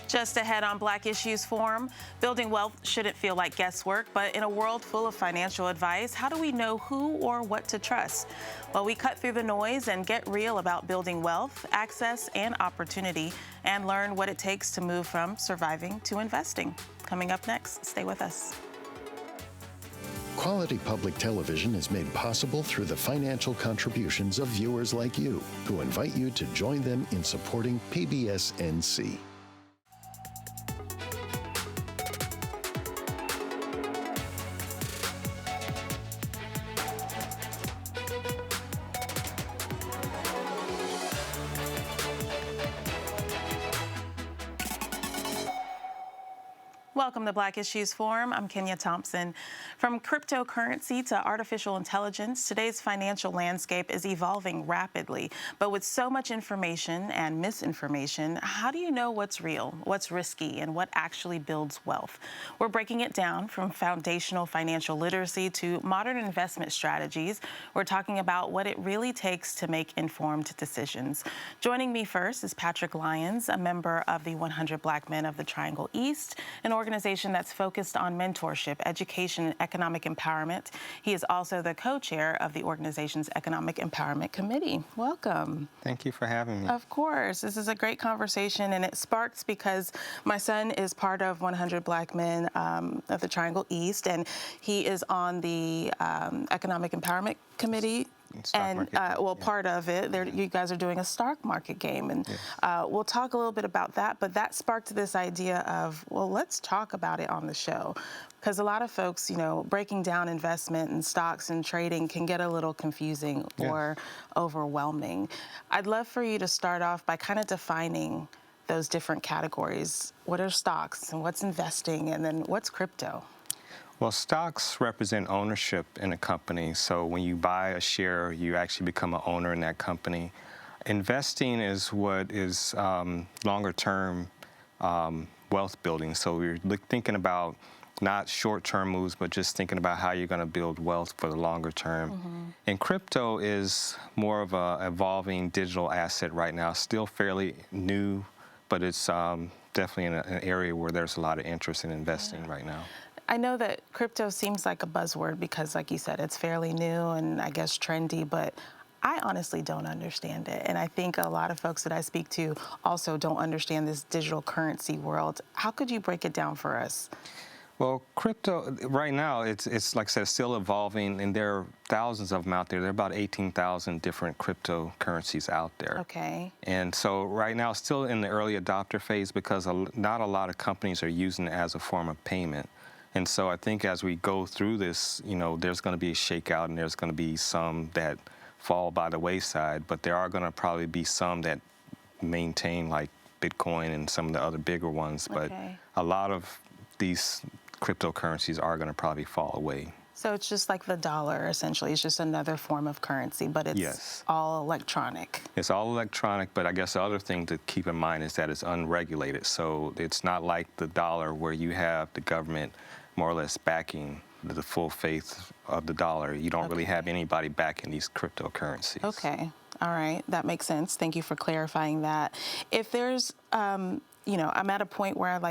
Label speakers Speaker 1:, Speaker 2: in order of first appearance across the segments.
Speaker 1: Just ahead on Black Issues Forum, building wealth shouldn't feel like guesswork, but in a world full of financial advice, how do we know who or what to trust? Well, we cut through the noise and get real about building wealth, access, and opportunity, and learn what it takes to move from surviving to investing. Coming up next, stay with us.
Speaker 2: Quality public television is made possible through the financial contributions of viewers like you, who invite you to join them in supporting PBS NC.
Speaker 1: Welcome to Black Issues Forum. I'm Kenia Thompson. From cryptocurrency to artificial intelligence, today's financial landscape is evolving rapidly. But with so much information and misinformation, how do you know what's real, what's risky, and what actually builds wealth? We're breaking it down from foundational financial literacy to modern investment strategies. We're talking about what it really takes to make informed decisions. Joining me first is Patrick Lyons, a member of the 100 Black Men of the Triangle East, an organization that's focused on mentorship, education, and economic empowerment. He is also the co-chair of the organization's Economic Empowerment Committee. Welcome.
Speaker 3: Thank you for having me.
Speaker 1: Of course. This is a great conversation, and it sparks because my son is part of 100 Black Men of the Triangle East, and he is on the Economic Empowerment Committee. Part of it, you guys are doing a stock market game, and we'll talk a little bit about that, but that sparked this idea of, well, let's talk about it on the show, because a lot of folks, breaking down investment and stocks and trading can get a little confusing or overwhelming. I'd love for you to start off by kind of defining those different categories. What are stocks, and what's investing, and then what's crypto?
Speaker 3: Well, stocks represent ownership in a company. So when you buy a share, you actually become an owner in that company. Investing is what is longer-term wealth building. So we're thinking about not short-term moves, but just thinking about how you're going to build wealth for the longer term. Mm-hmm. And crypto is more of an evolving digital asset right now, still fairly new, but it's definitely in an area where there's a lot of interest in investing right now.
Speaker 1: I know that crypto seems like a buzzword because, like you said, it's fairly new and I guess trendy, but I honestly don't understand it. And I think a lot of folks that I speak to also don't understand this digital currency world. How could you break it down for us?
Speaker 3: Well, crypto, right now, it's like I said, still evolving, and there are thousands of them out there. There are about 18,000 different cryptocurrencies out there.
Speaker 1: Okay.
Speaker 3: And so right now, it's still in the early adopter phase because not a lot of companies are using it as a form of payment. And so I think as we go through this, there's going to be a shakeout, and there's going to be some that fall by the wayside, but there are going to probably be some that maintain, like Bitcoin and some of the other bigger ones. But a lot of these cryptocurrencies are going to probably fall away. So
Speaker 1: it's just like the dollar, essentially. It's just another form of currency, but it's all electronic.
Speaker 3: It's all electronic, but I guess the other thing to keep in mind is that it's unregulated. So it's not like the dollar where you have the government more or less backing the full faith of the dollar. You don't really have anybody backing these cryptocurrencies.
Speaker 1: Okay. All right. That makes sense. Thank you for clarifying that. If there's, I'm at a point where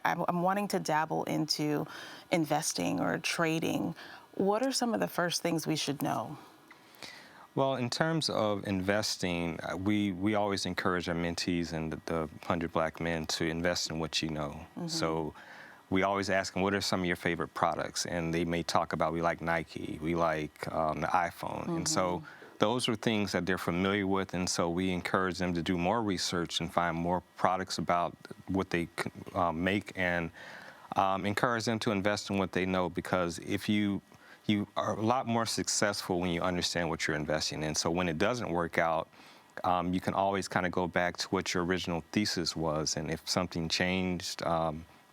Speaker 1: I'm wanting to dabble into investing or trading. What are some of the first things we should know?
Speaker 3: Well, in terms of investing, we always encourage our mentees and the 100 Black Men to invest in what you know. Mm-hmm. So we always ask them, what are some of your favorite products? And they may talk about, we like Nike, we like the iPhone. Mm-hmm. And so those are things that they're familiar with, and so we encourage them to do more research and find more products about what they make, and encourage them to invest in what they know, because if you are a lot more successful when you understand what you're investing in. So when it doesn't work out, you can always kind of go back to what your original thesis was, and if something changed,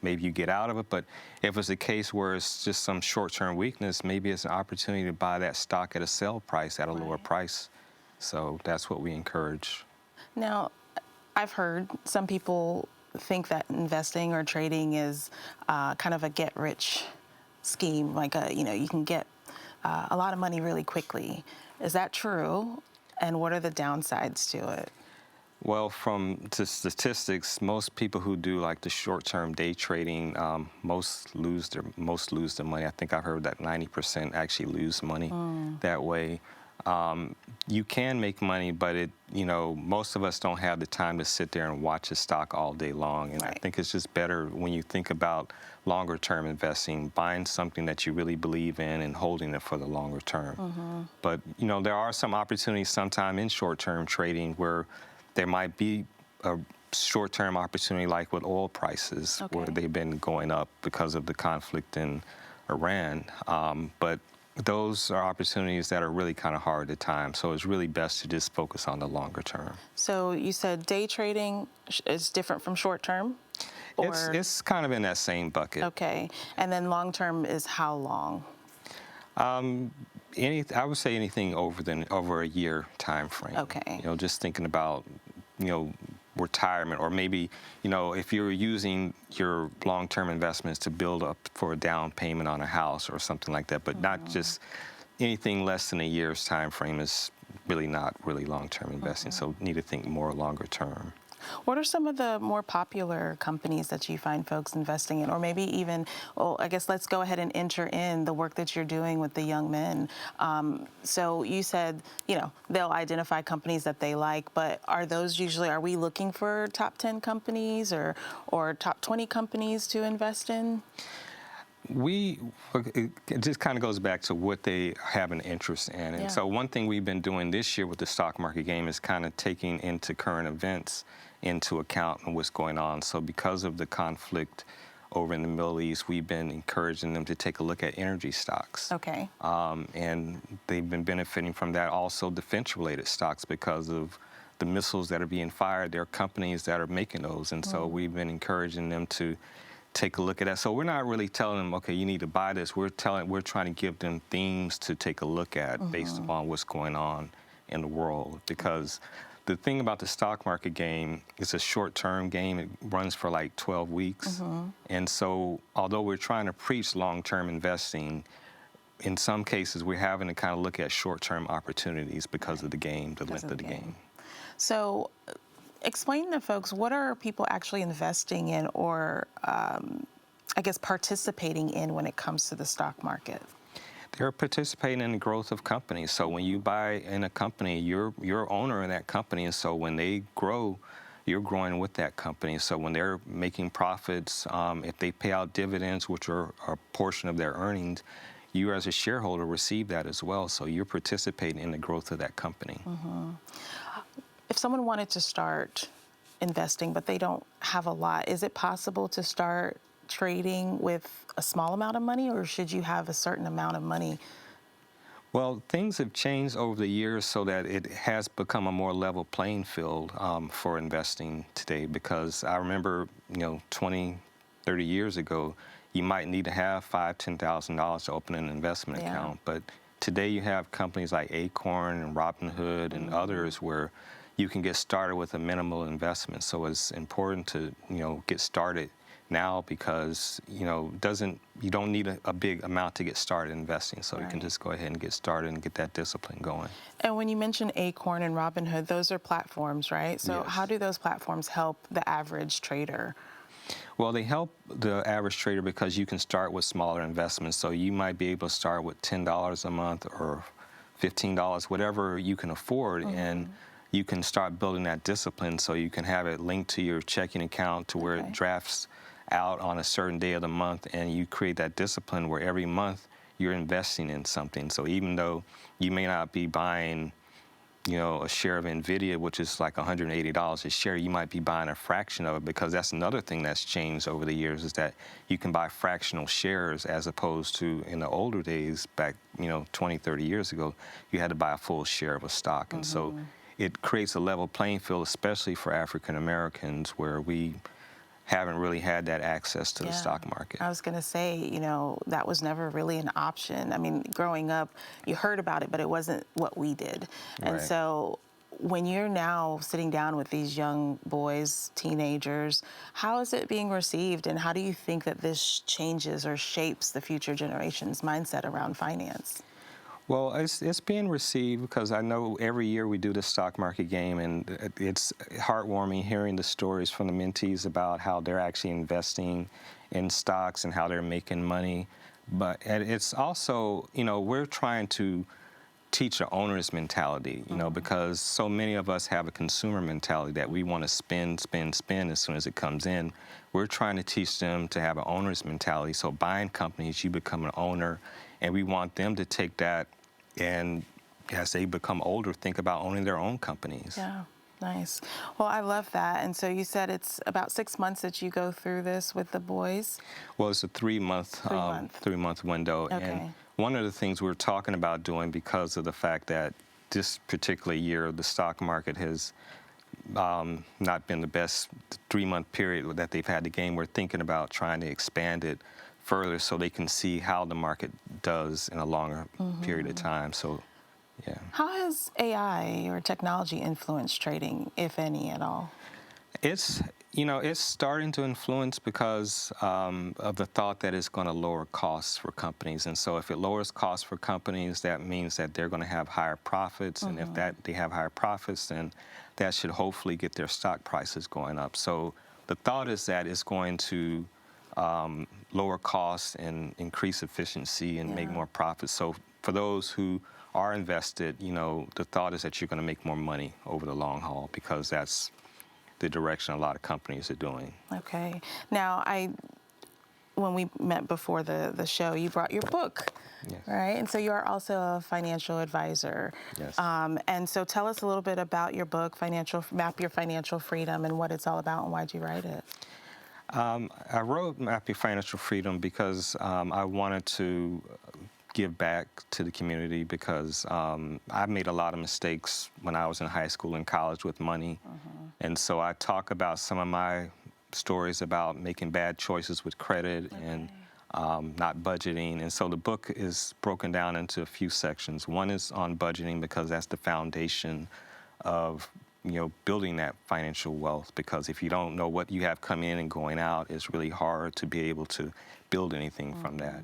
Speaker 3: maybe you get out of it. But if it's a case where it's just some short-term weakness, maybe it's an opportunity to buy that stock at a sell price at a lower price. So that's what we encourage.
Speaker 1: Now, I've heard some people think that investing or trading is kind of a get-rich scheme, like you can get a lot of money really quickly. Is that true? And what are the downsides to it?
Speaker 3: Well, from the statistics, most people who do like the short-term day trading, most lose their money. I think I heard that 90% actually lose money that way. You can make money, but most of us don't have the time to sit there and watch a stock all day long. And I think it's just better when you think about longer-term investing, buying something that you really believe in and holding it for the longer term. But there are some opportunities sometime in short-term trading where there might be a short-term opportunity, like with oil prices, where they've been going up because of the conflict in Iran. But those are opportunities that are really kind of hard to time. So it's really best to just focus on the longer term.
Speaker 1: So you said day trading is different from short term?
Speaker 3: It's kind of in that same bucket.
Speaker 1: Okay. And then long term is how long?
Speaker 3: I would say anything over a year time frame.
Speaker 1: Okay.
Speaker 3: Just thinking about, retirement, or maybe, if you're using your long-term investments to build up for a down payment on a house or something like that, but not just anything less than a year's time frame is really not really long-term investing. So need to think more longer term.
Speaker 1: What are some of the more popular companies that you find folks investing in? Or maybe even, I guess let's go ahead and enter in the work that you're doing with the young men. So you said, they'll identify companies that they like, but are we looking for top 10 companies or top 20 companies to invest in?
Speaker 3: It just kind of goes back to what they have an interest in. And so one thing we've been doing this year with the stock market game is kind of taking into current events into account and what's going on. So because of the conflict over in the Middle East, we've been encouraging them to take a look at energy stocks.
Speaker 1: Okay.
Speaker 3: And they've been benefiting from that. Also defense-related stocks, because of the missiles that are being fired. There are companies that are making those. And so we've been encouraging them to take a look at that. So we're not really telling them, okay, you need to buy this. We're trying to give them themes to take a look at based upon what's going on in the world. Because the thing about the stock market game, it's a short-term game. It runs for like 12 weeks. And so although we're trying to preach long-term investing, in some cases we're having to kind of look at short-term opportunities because of the game, the length of the game.
Speaker 1: So explain to folks, what are people actually investing in or, I guess, participating in when it comes to the stock market?
Speaker 3: They're participating in the growth of companies. So when you buy in a company, you're owner in that company. And so when they grow, you're growing with that company. So when they're making profits, if they pay out dividends, which are a portion of their earnings, you as a shareholder receive that as well. So you're participating in the growth of that company.
Speaker 1: If someone wanted to start investing, but they don't have a lot, is it possible to start trading with a small amount of money, or should you have a certain amount of money?
Speaker 3: Well, things have changed over the years so that it has become a more level playing field for investing today, because I remember, 20, 30 years ago, you might need to have $5,000, $10,000 to open an investment account. But today you have companies like Acorn and Robinhood and others where you can get started with a minimal investment. So it's important to, get started now, because you don't need a big amount to get started investing. So you can just go ahead and get started and get that discipline going.
Speaker 1: And when you mention Acorn and Robinhood, those are platforms, right? So how do those platforms help the average trader?
Speaker 3: Well, they help the average trader because you can start with smaller investments. So you might be able to start with $10 a month or $15, whatever you can afford, and you can start building that discipline so you can have it linked to your checking account to where it drafts out on a certain day of the month, and you create that discipline where every month you're investing in something. So even though you may not be buying, a share of NVIDIA, which is like $180 a share, you might be buying a fraction of it, because that's another thing that's changed over the years, is that you can buy fractional shares, as opposed to in the older days back, 20, 30 years ago, you had to buy a full share of a stock. And so it creates a level playing field, especially for African Americans, where we haven't really had that access to the stock market.
Speaker 1: I was going to say, that was never really an option. I mean, growing up, you heard about it, but it wasn't what we did. And so when you're now sitting down with these young boys, teenagers, how is it being received, and how do you think that this changes or shapes the future generation's mindset around finance?
Speaker 3: Well, it's being received because I know every year we do the stock market game, and it's heartwarming hearing the stories from the mentees about how they're actually investing in stocks and how they're making money. But it's also, we're trying to teach an owner's mentality, because so many of us have a consumer mentality that we want to spend as soon as it comes in. We're trying to teach them to have an owner's mentality. So buying companies, you become an owner, and we want them to take that and as they become older, think about owning their own companies.
Speaker 1: Yeah, nice. Well, I love that. And so you said it's about 6 months that you go through this with the boys?
Speaker 3: Well, it's a three-month window.
Speaker 1: Okay.
Speaker 3: And one of the things we're talking about doing, because of the fact that this particular year the stock market has not been the best 3-month period that they've had the game, we're thinking about trying to expand it further so they can see how the market does in a longer period of time. So, yeah.
Speaker 1: How has AI or technology influenced trading, if any at all?
Speaker 3: It's starting to influence because of the thought that it's going to lower costs for companies. And so if it lowers costs for companies, that means that they're going to have higher profits. And if they have higher profits, then that should hopefully get their stock prices going up. So the thought is that it's going to lower costs and increase efficiency and make more profits. So for those who are invested, the thought is that you're going to make more money over the long haul, because that's the direction a lot of companies are doing.
Speaker 1: Okay. Now, when we met before the show, you brought your book, right? And so you are also a financial advisor.
Speaker 3: Yes.
Speaker 1: And so tell us a little bit about your book, Map Your Financial Freedom, and what it's all about and why'd you write it?
Speaker 3: I wrote Map Your Financial Freedom because I wanted to give back to the community, because I made a lot of mistakes when I was in high school and college with money. And so I talk about some of my stories about making bad choices with credit and not budgeting. And so the book is broken down into a few sections. One is on budgeting, because that's the foundation of building that financial wealth, because if you don't know what you have coming in and going out, it's really hard to be able to build anything from that.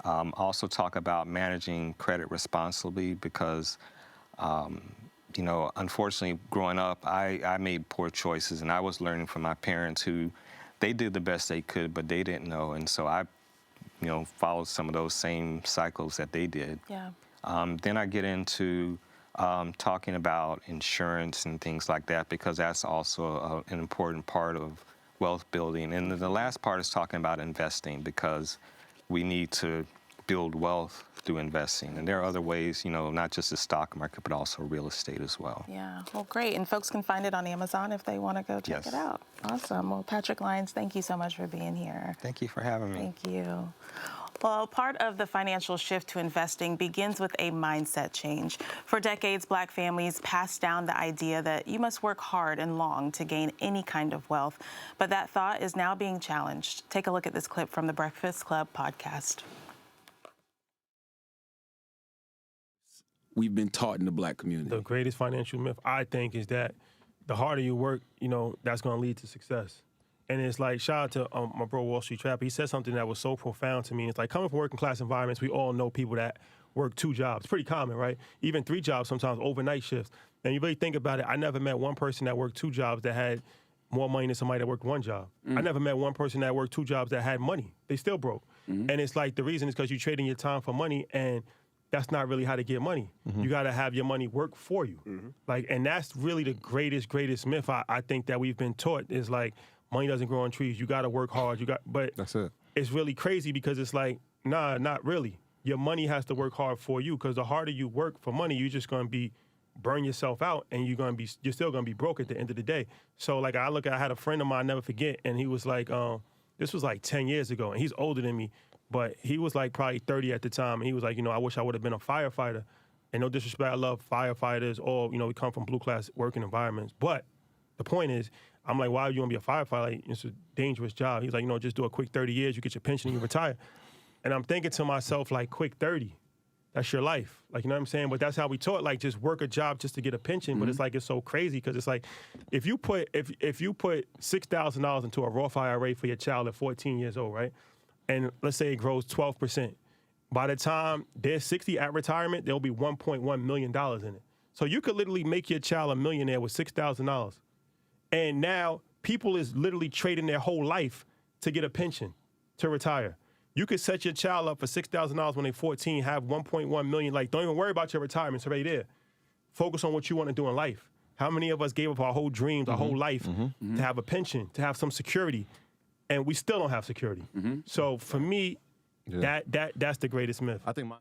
Speaker 3: Also talk about managing credit responsibly, because unfortunately, growing up, I made poor choices, and I was learning from my parents who, they did the best they could, but they didn't know. And so I, followed some of those same cycles that they did.
Speaker 1: Yeah.
Speaker 3: Then I get into talking about insurance and things like that, because that's also an important part of wealth building. And then the last part is talking about investing, because we need to build wealth through investing. And there are other ways, not just the stock market, but also real estate as well.
Speaker 1: Yeah, well, great. And folks can find it on Amazon if they want to go check it out. Awesome. Well, Patrick Lyons, thank you so much for being here.
Speaker 3: Thank you for having me.
Speaker 1: Thank you. Well, part of the financial shift to investing begins with a mindset change. For decades, Black families passed down the idea that you must work hard and long to gain any kind of wealth. But that thought is now being challenged. Take a look at this clip from the Breakfast Club podcast.
Speaker 4: We've been taught in the Black community.
Speaker 5: The greatest financial myth, I think, is that the harder you work, that's going to lead to success. And it's like, shout out to my bro, Wall Street Trapper. He said something that was so profound to me. It's like, coming from working class environments, we all know people that work 2 jobs. It's pretty common, right? Even 3 jobs sometimes, overnight shifts. And you really think about it, I never met one person that worked 2 jobs that had more money than somebody that worked 1 job. I never met one person that worked 2 jobs that had money. They still broke. And it's like, the reason is because you're trading your time for money, and that's not really how to get money. You got to have your money work for you. And that's really the greatest myth I think that we've been taught, is like, money doesn't grow on trees. You got to work hard. But
Speaker 4: That's it.
Speaker 5: It's really crazy, because it's like, nah, not really. Your money has to work hard for you, because the harder you work for money, you're just going to burn yourself out, and you're still going to be broke at the end of the day. So like, I had a friend of mine, I'll never forget, and he was like, this was like 10 years ago, and he's older than me, but he was like probably 30 at the time, and he was like, I wish I would have been a firefighter. And no disrespect, I love firefighters, or, we come from blue-class working environments. But the point is, I'm like, why do you want to be a firefighter? Like, it's a dangerous job. He's like, just do a quick 30 years, you get your pension, and you retire. And I'm thinking to myself, like, quick 30, that's your life. Like, you know what I'm saying? But that's how we taught, like, just work a job just to get a pension. But it's like, it's so crazy, because it's like, if you put $6,000 into a Roth IRA for your child at 14 years old, right? And let's say it grows 12%, By the time they're 60 at retirement, there'll be $1.1 million in it. So you could literally make your child a millionaire with $6,000. And now people is literally trading their whole life to get a pension, to retire. You could set your child up for $6,000 when they're 14, have 1.1 million. Like, don't even worry about your retirement. It's already there. Focus on what you want to do in life. How many of us gave up our whole dreams, our whole life to have a pension, to have some security, and we still don't have security? So for me, that's the greatest myth.
Speaker 4: I think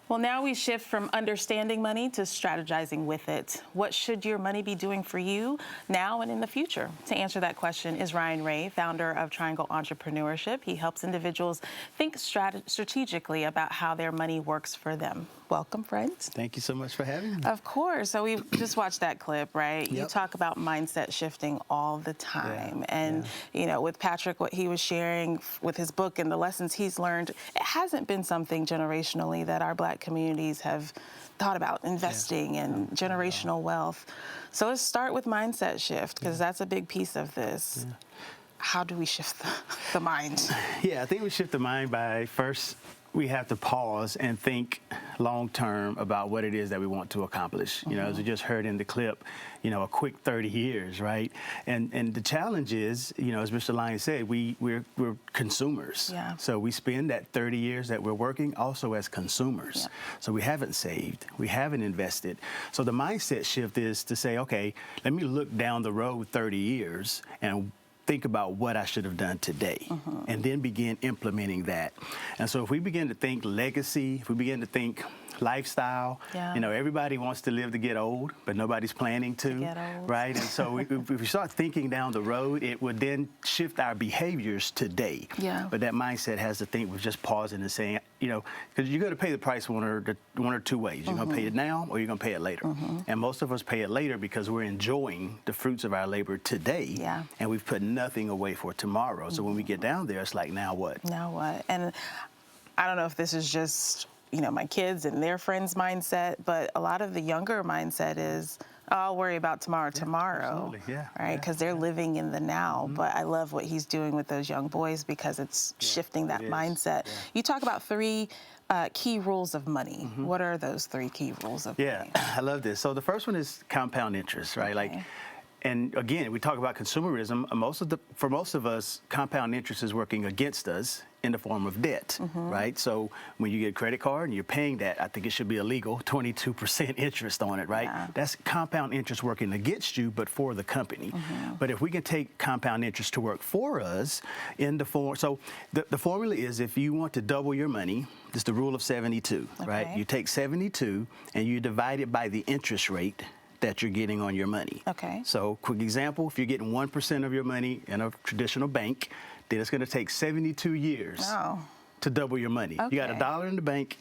Speaker 1: Well, now we shift from understanding money to strategizing with it. What should your money be doing for you now and in the future? To answer that question is Ryan Ray, founder of Triangle Entrepreneurship. He helps individuals think strategically about how their money works for them. Welcome, friends.
Speaker 6: Thank you so much for having me.
Speaker 1: Of course. So we just watched that clip, right?
Speaker 6: Yep.
Speaker 1: You talk about mindset shifting all the time. And, you know, with Patrick, what he was sharing with his book and the lessons he's learned, it hasn't been something generationally that our Black communities have thought about investing and generational wealth. So let's start with mindset shift, because that's a big piece of this. How do we shift the mind?
Speaker 6: Yeah, I think we shift the mind by first we have to pause and think long term about what it is that we want to accomplish. You know, as we just heard in the clip, you know, a quick 30 years, right? And the challenge is, you know, as Mr. Lyons said, we're consumers.
Speaker 1: Yeah.
Speaker 6: So we spend that 30 years that we're working also as consumers.
Speaker 1: Yeah.
Speaker 6: So we haven't saved, we haven't invested. So the mindset shift is to say, okay, let me look down the road 30 years and think about what I should have done today, and then begin implementing that. And so if we begin to think legacy, if we begin to think lifestyle, you know, everybody wants to live to get old, but nobody's planning to
Speaker 1: get old.
Speaker 6: right? And so if we start thinking down the road, it would then shift our behaviors today.
Speaker 1: Yeah.
Speaker 6: But that mindset has to think with just pausing and saying, you know, because you're going to pay the price one or two ways. You're going to pay it now, or you're going to pay it later. And most of us pay it later because we're enjoying the fruits of our labor today, and we've put nothing away for tomorrow. So when we get down there, it's like, now what?
Speaker 1: Now what? And I don't know if this is just, you know, my kids and their friends' mindset, but a lot of the younger mindset is, oh, I'll worry about tomorrow.
Speaker 6: Absolutely.
Speaker 1: Right? Because they're living in the now. But I love what he's doing with those young boys, because it's shifting that mindset. You talk about three key rules of money. What are those three key rules of money?
Speaker 6: I love this. So the first one is compound interest, right? Like, and again, we talk about consumerism. For most of us, compound interest is working against us in the form of debt, right? So when you get a credit card and you're paying that, I think it should be illegal, 22% interest on it, right?
Speaker 1: Yeah.
Speaker 6: That's compound interest working against you, but for the company. But if we can take compound interest to work for us in the form, so the formula is, if you want to double your money, it's the rule of 72, right? You take 72 and you divide it by the interest rate that you're getting on your money. So quick example, if you're getting 1% of your money in a traditional bank, then it's going to take 72 years to double your money. You got $1 in the bank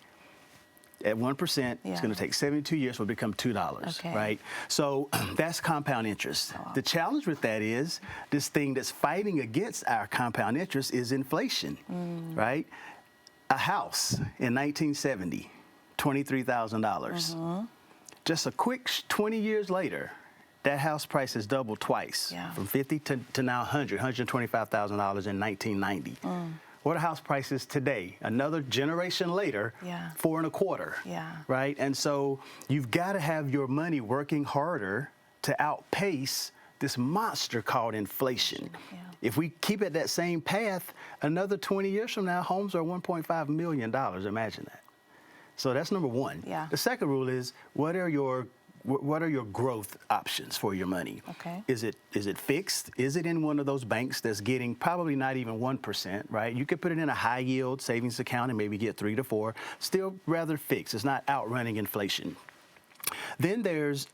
Speaker 6: at 1%, it's going to take 72 years for it to become $2, right? So that's compound interest. The challenge with that is, this thing that's fighting against our compound interest is inflation, right? A house in 1970, $23,000. Just a quick 20 years later, that house price has doubled twice, from 50 to now $125,000 in 1990. What are house prices today? Another generation later, 4.25, right? And so you've got to have your money working harder to outpace this monster called inflation. If we keep it that same path, another 20 years from now, homes are $1.5 million. Imagine that. So that's number one. The second rule is, what are your growth options for your money? Is it fixed? Is it in one of those banks that's getting probably not even 1%, right? You could put it in a high yield savings account and maybe get 3 to 4. Still rather fixed. It's not outrunning inflation. Then there's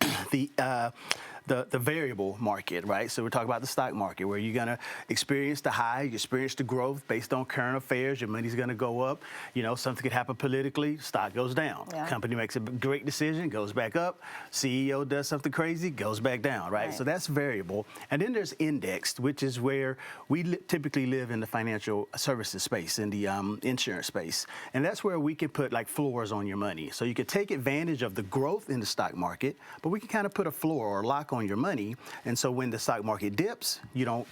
Speaker 6: the variable market, right? So we're talking about the stock market, where you're going to experience the high, you experience the growth based on current affairs. Your money's going to go up. You know, something could happen politically, stock goes down. Company makes a great decision, goes back up. CEO does something crazy, goes back down, right? So that's variable. And then there's indexed, which is where we typically live in the financial services space, in the insurance space. And that's where we can put like floors on your money. So you could take advantage of the growth in the stock market, but we can kind of put a floor or lock on your money. And so when the stock market dips, you don't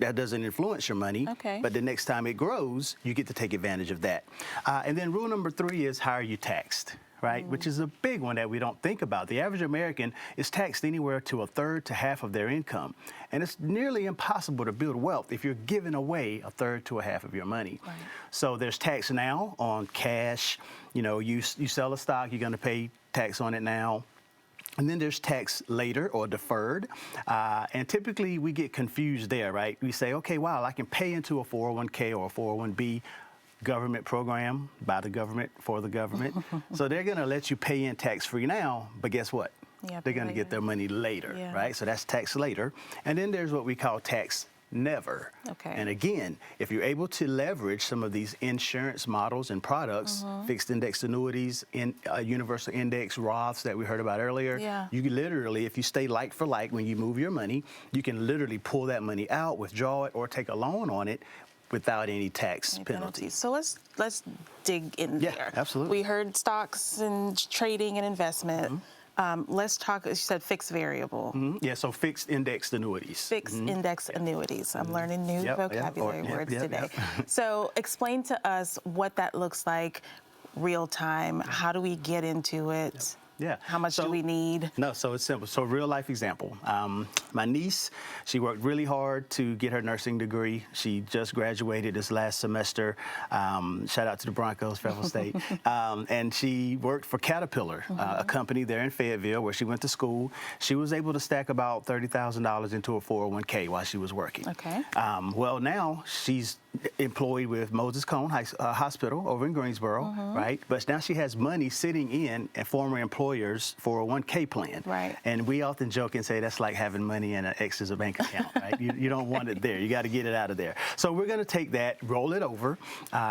Speaker 6: that doesn't influence your money.
Speaker 1: Okay.
Speaker 6: But the next time it grows, you get to take advantage of that. And then rule number 3 is how are you taxed? Right, which is a big one that we don't think about. The average American is taxed anywhere to a third to half of their income. And it's nearly impossible to build wealth if you're giving away a third to a half of your money.
Speaker 1: Right.
Speaker 6: So there's tax now on cash. You know, you sell a stock, you're going to pay tax on it now. And then there's tax later or deferred. And typically we get confused there, right? We say, okay, wow, I can pay into a 401k or a 401b government program by the government for the government. So they're going to let you pay in tax-free now, but guess what?
Speaker 1: Yeah,
Speaker 6: they're going to get their money later,
Speaker 1: Yeah.
Speaker 6: right? So that's tax later. And then there's what we call tax never.
Speaker 1: Okay.
Speaker 6: And again, if you're able to leverage some of these insurance models and products, fixed index annuities, universal index, Roths that we heard about earlier,
Speaker 1: Yeah.
Speaker 6: you can literally, if you stay like for like when you move your money, you can literally pull that money out, withdraw it, or take a loan on it without any tax penalties.
Speaker 1: So let's dig in
Speaker 6: Yeah,
Speaker 1: there.
Speaker 6: absolutely.
Speaker 1: We heard stocks and trading and investment. Let's talk. You said fixed variable.
Speaker 6: Yeah, so fixed indexed annuities.
Speaker 1: Fixed index annuities. I'm learning new
Speaker 6: Yep,
Speaker 1: vocabulary
Speaker 6: yep,
Speaker 1: words
Speaker 6: yep,
Speaker 1: today.
Speaker 6: yep.
Speaker 1: So explain to us what that looks like real time. How do we get into it?
Speaker 6: Yeah.
Speaker 1: How much do we need?
Speaker 6: No, so it's simple. So real life example. My niece, she worked really hard to get her nursing degree. She just graduated this last semester. Shout out to the Broncos, Fairfield State. And she worked for Caterpillar, a company there in Fayetteville where she went to school. She was able to stack about $30,000 into a 401k while she was working.
Speaker 1: Okay.
Speaker 6: Well, now she's employed with Moses Cone Hospital over in Greensboro, right? But now she has money sitting in a former employer's 401k plan.
Speaker 1: Right.
Speaker 6: And we often joke and say that's like having money in an ex's bank account, right? You don't want it there. You got to get it out of there. So we're going to take that, roll it over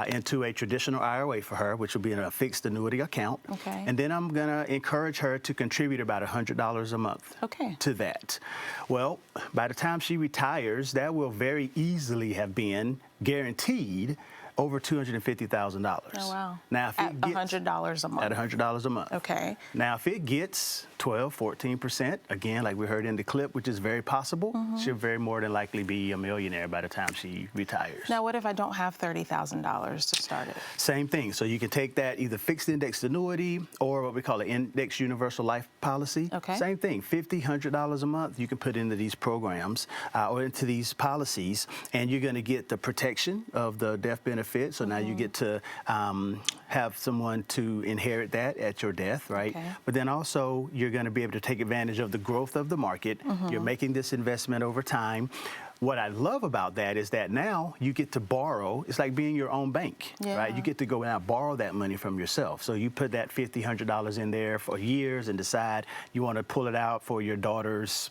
Speaker 6: into a traditional IRA for her, which will be in a fixed annuity account.
Speaker 1: Okay.
Speaker 6: And then I'm going to encourage her to contribute about $100 a month
Speaker 1: Okay.
Speaker 6: to that. Well, by the time she retires, that will very easily have been guaranteed over $250,000.
Speaker 1: Oh, wow.
Speaker 6: Now, if
Speaker 1: At
Speaker 6: it gets
Speaker 1: $100 a month.
Speaker 6: at $100 a month.
Speaker 1: Okay.
Speaker 6: Now, if it gets 12, 14%, again, like we heard in the clip, which is very possible, she'll very more than likely be a millionaire by the time she retires.
Speaker 1: Now, what if I don't have $30,000 to start it?
Speaker 6: Same thing. So you can take that either fixed indexed annuity or what we call an index universal life policy.
Speaker 1: Okay.
Speaker 6: Same thing, $50, $100 a month you can put into these programs or into these policies, and you're going to get the protection of the death benefit. So now you get to have someone to inherit that at your death, right?
Speaker 1: Okay.
Speaker 6: But then also you're going to be able to take advantage of the growth of the market. You're making this investment over time. What I love about that is that now you get to borrow. It's like being your own bank, right?
Speaker 1: Yeah.
Speaker 6: You get to go out and borrow that money from yourself. So you put that $50, $100 in there for years and decide you want to pull it out for your daughter's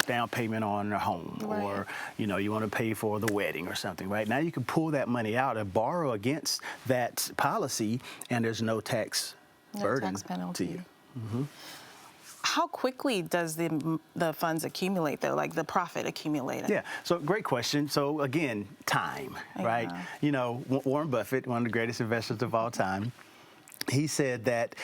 Speaker 6: down payment on a home,
Speaker 1: Right.
Speaker 6: or, you want to pay for the wedding or something, right? Now you can pull that money out and borrow against that policy, and there's no tax burden
Speaker 1: tax penalty.
Speaker 6: to you.
Speaker 1: How quickly does the funds accumulate, though, like the profit accumulate?
Speaker 6: Yeah, so great question. So again, time, right? Warren Buffett, one of the greatest investors of all time, he said that,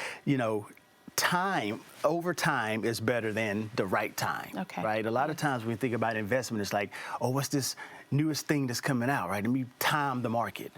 Speaker 6: time over time is better than the right time,
Speaker 1: Okay.
Speaker 6: right? A lot of times when we think about investment, it's like, oh, what's this newest thing that's coming out, right? Let me time the market.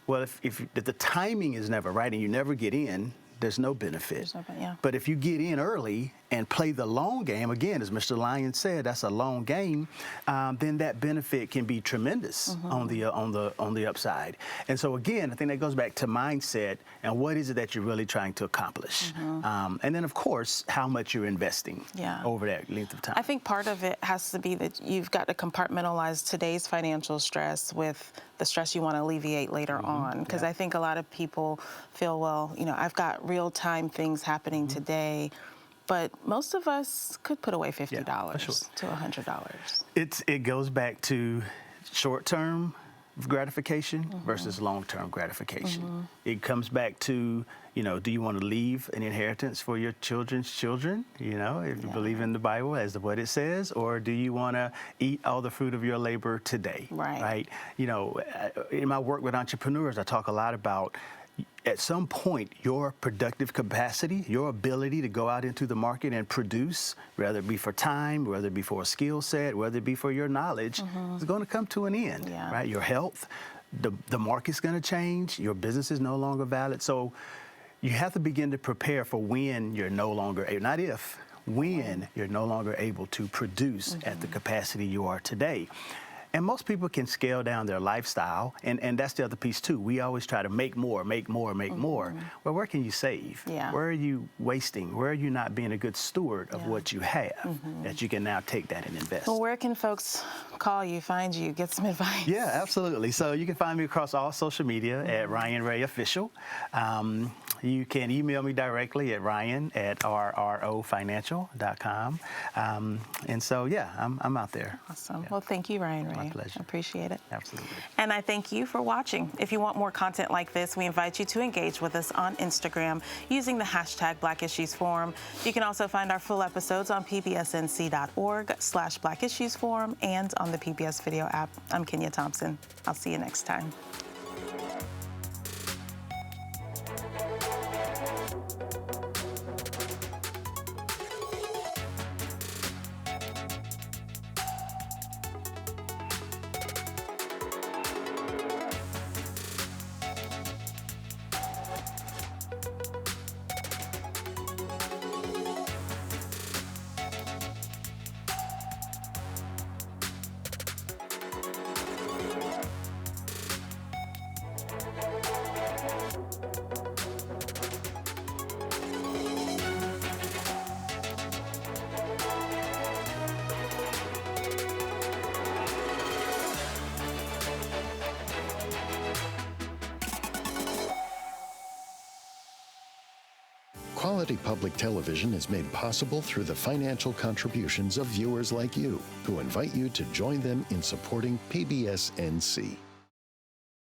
Speaker 6: Well, if the timing is never right and you never get in, there's no benefit.
Speaker 1: Yeah.
Speaker 6: But if you get in early and play the long game, again, as Mr. Lyons said, that's a long game, then that benefit can be tremendous on the upside. And so again, I think that goes back to mindset and what is it that you're really trying to accomplish. And then of course, how much you're investing over that length of time.
Speaker 1: I think part of it has to be that you've got to compartmentalize today's financial stress with the stress you want to alleviate later on. Because I think a lot of people feel, well, I've got real-time things happening today, but most of us could put away $50 to $100.
Speaker 6: It goes back to short-term gratification versus long-term gratification. It comes back to, do you want to leave an inheritance for your children's children, if you believe in the Bible as what it says, or do you want to eat all the fruit of your labor today,
Speaker 1: Right.
Speaker 6: In my work with entrepreneurs, I talk a lot about at some point, your productive capacity, your ability to go out into the market and produce, whether it be for time, whether it be for a skill set, whether it be for your knowledge, is going to come to an end, right? Your health, the market's going to change, your business is no longer valid. So you have to begin to prepare for when you're no longer, not if, when you're no longer able to produce at the capacity you are today. And most people can scale down their lifestyle, and that's the other piece too. We always try to make more, make more, make more. Well, where can you save? Where are you wasting? Where are you not being a good steward of what you have that you can now take that and invest?
Speaker 1: Well, where can folks call you, find you, get some advice?
Speaker 6: Yeah, absolutely. So you can find me across all social media at Ryan Ray Official. You can email me directly at ryan@rrofinancial.com. And so, yeah, I'm out there.
Speaker 1: Awesome. Well, thank you, Ryan Ray.
Speaker 6: My pleasure.
Speaker 1: I appreciate it.
Speaker 6: Absolutely.
Speaker 1: And I thank you for watching. If you want more content like this, we invite you to engage with us on Instagram using the hashtag Black Issues Forum. You can also find our full episodes on pbsnc.org/Black Issues Forum and on the PBS video app. I'm Kenia Thompson. I'll see you next time.
Speaker 2: Quality public television is made possible through the financial contributions of viewers like you, who invite you to join them in supporting PBS NC.